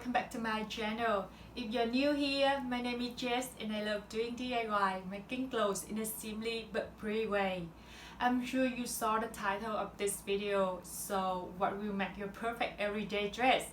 welcome back to my channel. If you're new here, my name is Jess and I love doing DIY, making clothes in a simply but pretty way. I'm sure you saw the title of this video, so what will make your perfect everyday dress?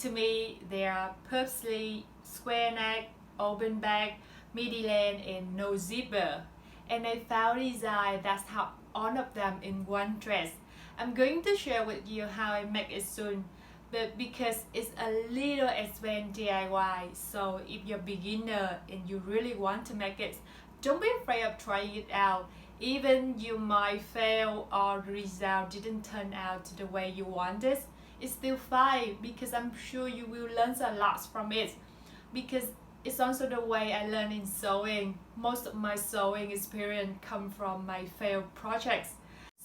To me, they are puff sleeve, square neck, open back, midi length and no zipper. And I found a design that's have all of them in one dress. I'm going to share with you how I make it soon. But because it's a little advanced DIY, so if you're a beginner and you really want to make it, don't be afraid of trying it out. Even you might fail or the result didn't turn out the way you wanted, it's still fine because I'm sure you will learn a lot from it. Because it's also the way I learn in sewing. Most of my sewing experience come from my failed projects.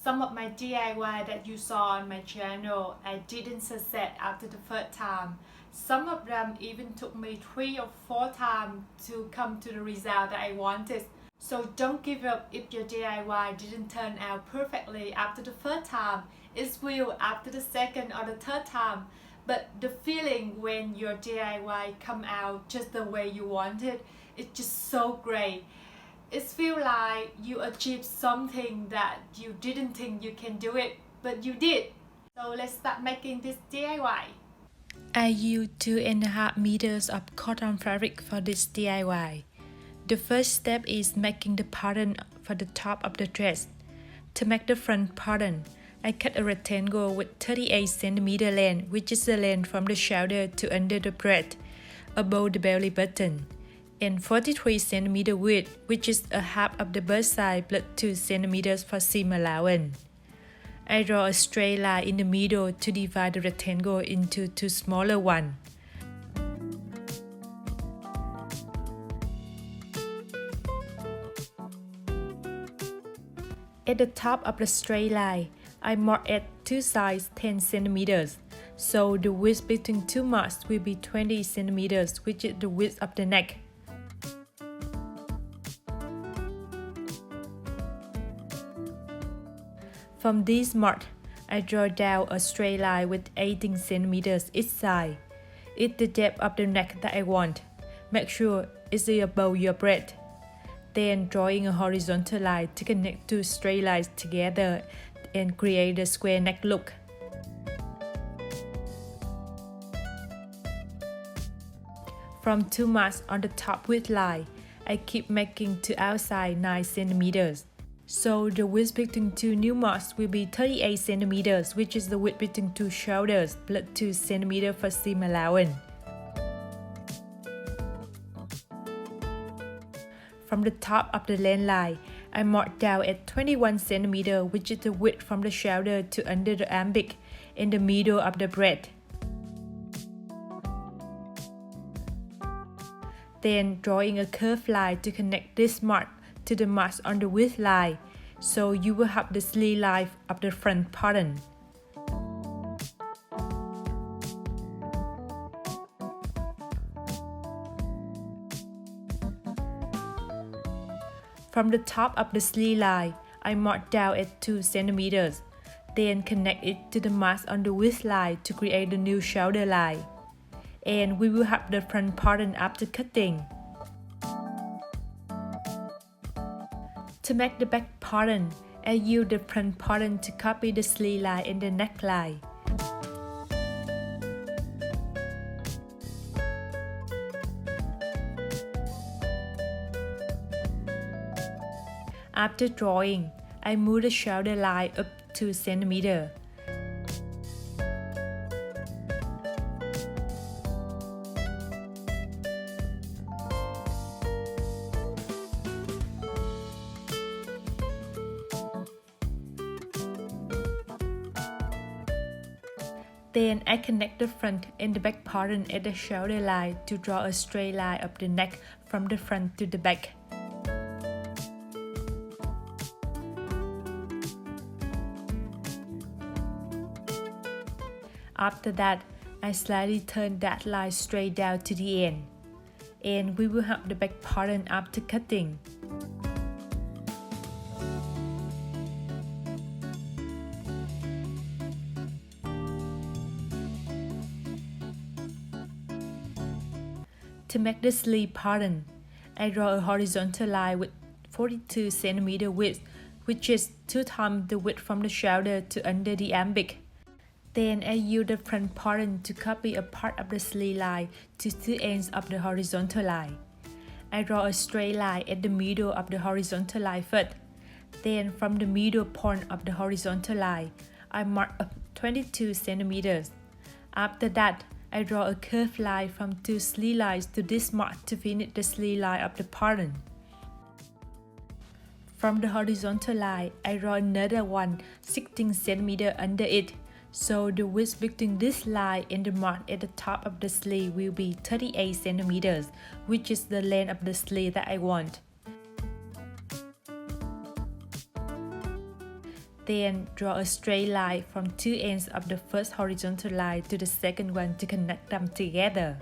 Some of my DIY that you saw on my channel, I didn't succeed after the first time. Some of them even took me 3 or 4 times to come to the result that I wanted. So don't give up if your DIY didn't turn out perfectly after the first time. It will after the second or the third time. But the feeling when your DIY come out just the way you wanted, it's just so great. It feels like you achieved something that you didn't think you can do it, but you did. So let's start making this DIY. I used 2.5 meters of cotton fabric for this DIY. The first step is making the pattern for the top of the dress. To make the front pattern, I cut a rectangle with 38 cm length, which is the length from the shoulder to under the breast, above the belly button, and 43 cm width, which is a half of the bust side plus 2 cm for seam allowance. I draw a straight line in the middle to divide the rectangle into 2 smaller ones. At the top of the straight line, I mark at 2 sides 10 cm, so the width between 2 marks will be 20 cm, which is the width of the neck. From this mark, I draw down a straight line with 18 cm each side. It's the depth of the neck that I want. Make sure it's above your breast. Then drawing a horizontal line to connect 2 straight lines together and create a square neck look. From 2 marks on the top width line, I keep making to outside 9 cm. So the width between 2 new marks will be 38 cm, which is the width between 2 shoulders plus 2 cm for seam allowance. From the top of the length line, I mark down at 21 cm, which is the width from the shoulder to under the armpit in the middle of the breast. Then drawing a curved line to connect this mark to the marks on the width line, so you will have the sleeve line of the front pattern. From the top of the sleeve line, I mark down at 2 cm, then connect it to the marks on the width line to create the new shoulder line. And we will have the front pattern after cutting. To make the back pattern, I use the front pattern to copy the sleeve line and the neckline. After drawing, I move the shoulder line up 2 cm. Then I connect the front and the back pattern at the shoulder line to draw a straight line up the neck from the front to the back. After that, I slightly turn that line straight down to the end. And we will have the back pattern after cutting. To make the sleeve pattern, I draw a horizontal line with 42 cm width, which is 2 times the width from the shoulder to under the armpit. Then I use the front pattern to copy a part of the sleeve line to two ends of the horizontal line. I draw a straight line at the middle of the horizontal line first. Then from the middle point of the horizontal line, I mark up 22 cm. After that, I draw a curved line from two sleeve lines to this mark to finish the sleeve line of the pattern. From the horizontal line, I draw another one 16 cm under it, so the width between this line and the mark at the top of the sleeve will be 38 cm, which is the length of the sleeve that I want. Then draw a straight line from two ends of the first horizontal line to the second one to connect them together.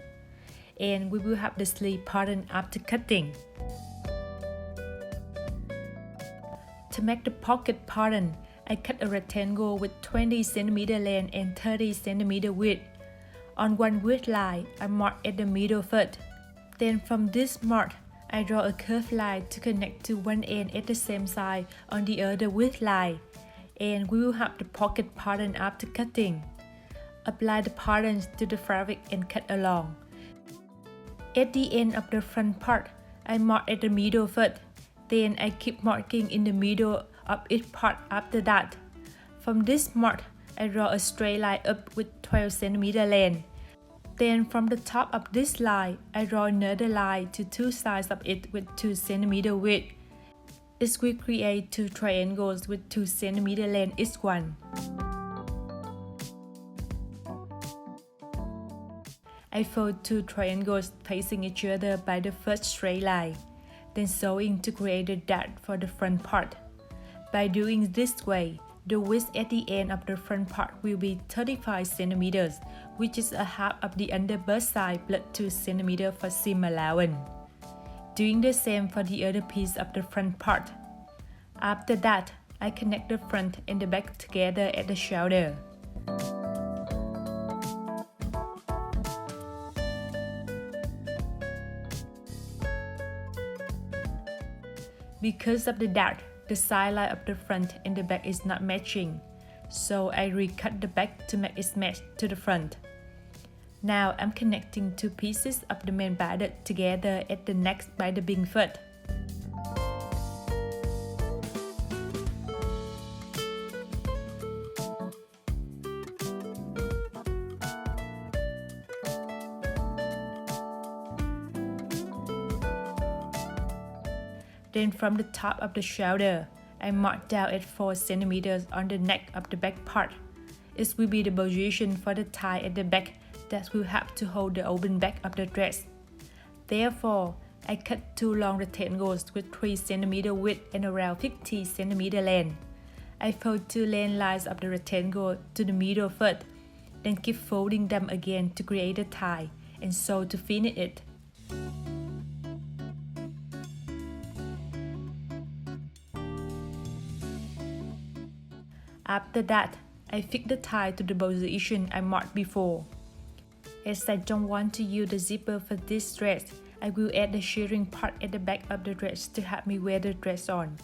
And we will have the sleeve pattern after cutting. To make the pocket pattern, I cut a rectangle with 20 cm length and 30 cm width. On one width line, I mark at the middle first. Then from this mark, I draw a curved line to connect to one end at the same side on the other width line. And we will have the pocket pattern after cutting. Apply the patterns to the fabric and cut along. At the end of the front part, I mark at the middle first. Then I keep marking in the middle of each part after that. From this mark, I draw a straight line up with 12 cm length. Then from the top of this line, I draw another line to two sides of it with 2 cm width. It will create two triangles with 2 cm length each one. I fold two triangles facing each other by the first straight line, then sewing to create a dot for the front part. By doing this way, the width at the end of the front part will be 35 cm, which is a half of the under bust side plus 2 cm for seam allowance. Doing the same for the other piece of the front part. After that, I connect the front and the back together at the shoulder. Because of the dart, the side line of the front and the back is not matching, so I recut the back to make it match to the front. Now I'm connecting two pieces of the main bodice together at the neck by the bing foot. Then from the top of the shoulder, I mark down at 4 cm on the neck of the back part. It will be the position for the tie at the back that will have to hold the open back of the dress. Therefore, I cut two long rectangles with 3 cm width and around 50 cm length. I fold two length lines of the rectangle to the middle first, then keep folding them again to create a tie, and sew to finish it. After that, I fix the tie to the position I marked before. As I don't want to use the zipper for this dress, I will add the shirring part at the back of the dress to help me wear the dress on.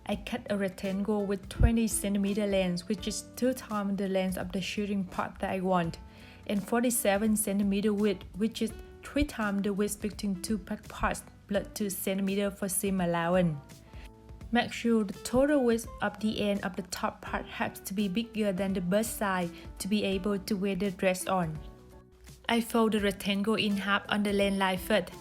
I cut a rectangle with 20 cm length, which is 2 times the length of the shirring part that I want, and 47 cm width, which is 3 times the width between two back parts plus 2 cm for seam allowance. Make sure the total width of the end of the top part has to be bigger than the bust side to be able to wear the dress on. I fold the rectangle in half on the length line first.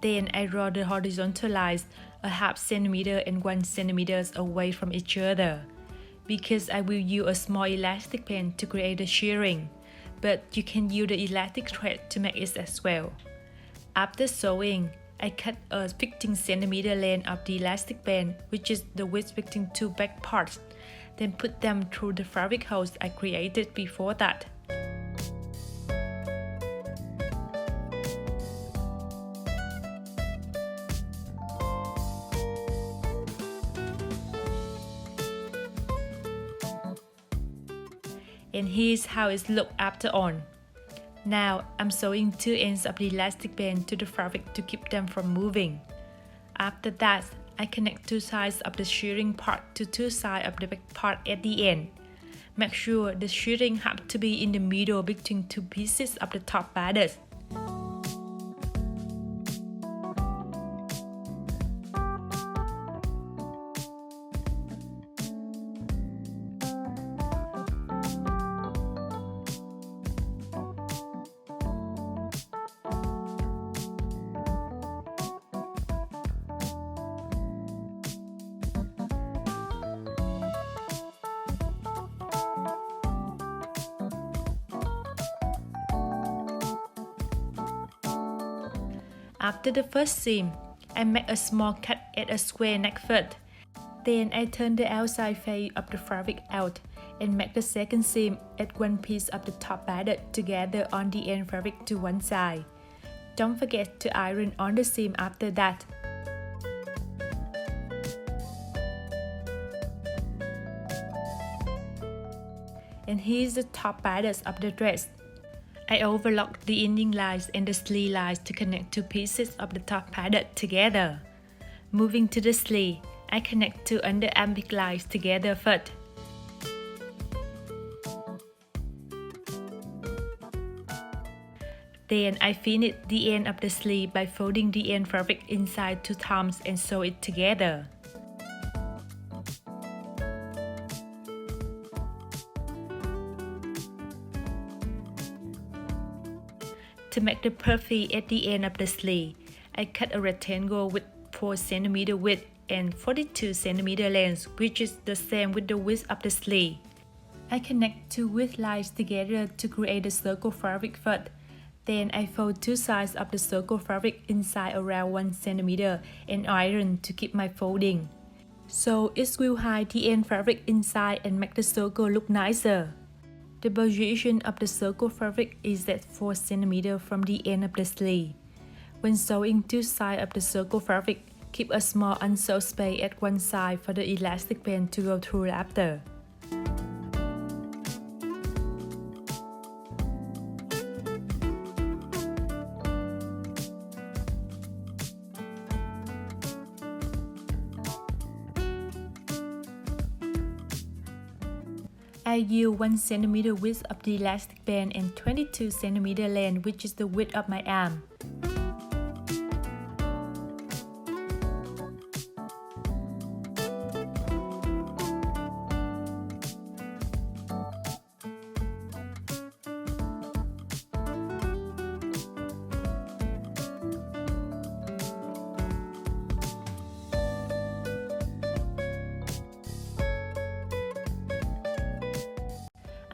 Then I draw the horizontal lines a half centimeter and 1 cm away from each other. Because I will use a small elastic band to create the shirring, but you can use the elastic thread to make it as well. After sewing, I cut a 15 cm length of the elastic band, which is the width between two back parts, then put them through the fabric holes I created before that. And here's how it looks after on. Now I'm sewing two ends of the elastic band to the fabric to keep them from moving. After that, I connect two sides of the shirring part to two sides of the back part at the end. Make sure the shirring has to be in the middle between two pieces of the top bodice. After the first seam, I make a small cut at a square neck foot. Then I turn the outside face of the fabric out and make the second seam at one piece of the top bodice together on the end fabric to one side. Don't forget to iron on the seam after that. And here's the top bodice of the dress. I overlock the ending lines and the sleeve lines to connect two pieces of the top bodice together. Moving to the sleeve, I connect two underarm lines together first. Then I finish the end of the sleeve by folding the end fabric inside 2 times and sew it together. To make the puffy at the end of the sleeve, I cut a rectangle with 4 cm width and 42 cm length, which is the same with the width of the sleeve. I connect two width lines together to create the circle fabric first. Then I fold two sides of the circle fabric inside around 1 cm and iron to keep my folding. So it will hide the end fabric inside and make the circle look nicer. The position of the circle fabric is at 4 cm from the end of the sleeve. When sewing two sides of the circle fabric, keep a small unsewed space at one side for the elastic band to go through after. I use 1 cm width of the elastic band and 22 cm length, which is the width of my arm.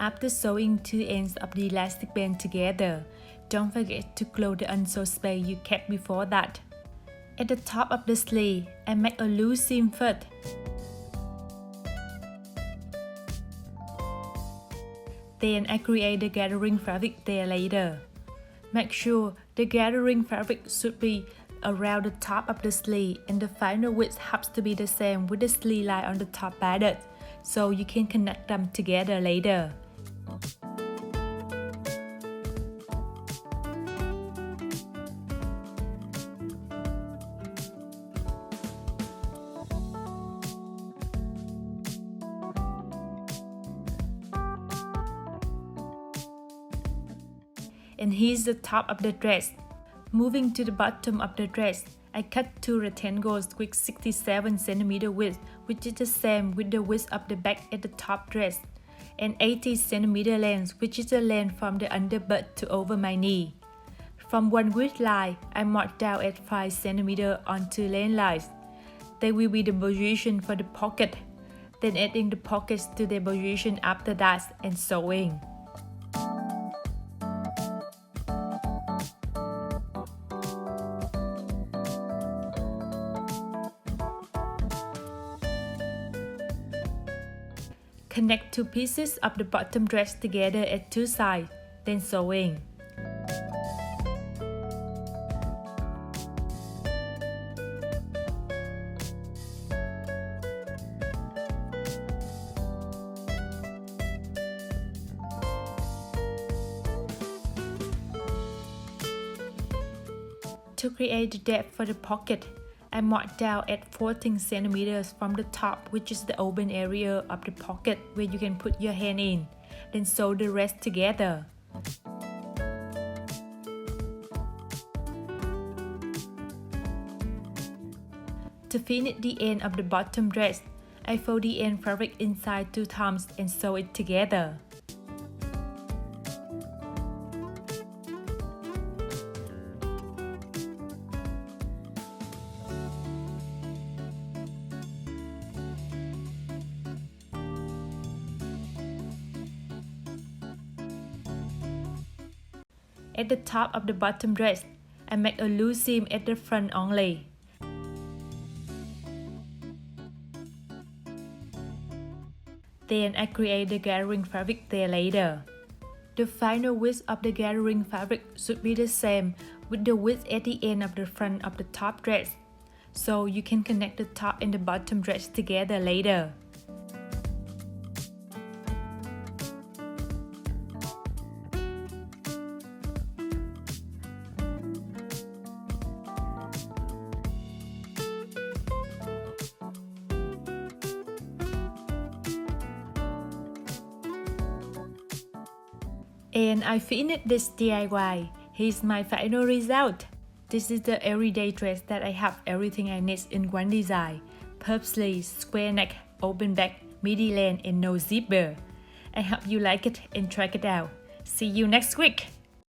After sewing two ends of the elastic band together, don't forget to close the unsewed space you kept before that. At the top of the sleeve, I make a loose seam first. Then I create the gathering fabric there later. Make sure the gathering fabric should be around the top of the sleeve and the final width has to be the same with the sleeve line on the top bodice, so you can connect them together later. And here's the top of the dress. Moving to the bottom of the dress, I cut two rectangles with 67 cm width, which is the same with the width of the back at the top dress, and 80 cm length, which is the length from the underbutt to over my knee. From one width line, I mark down at 5 cm on two length lines. They will be the position for the pocket. Then adding the pockets to the position after that and sewing. Connect two pieces of the bottom dress together at two sides, then sewing. To create the depth for the pocket, I marked down at 14 centimeters from the top, which is the open area of the pocket where you can put your hand in. Then sew the rest together. To finish the end of the bottom dress, I fold the end fabric inside 2 times and sew it together. At the top of the bottom dress, I make a loose seam at the front only. Then I create the gathering fabric there later. The final width of the gathering fabric should be the same with the width at the end of the front of the top dress, so you can connect the top and the bottom dress together later. And I finished this DIY. Here's my final result. This is the everyday dress that I have everything I need in one design. Puff sleeves, square neck, open back, midi length and no zipper. I hope you like it and try it out. See you next week!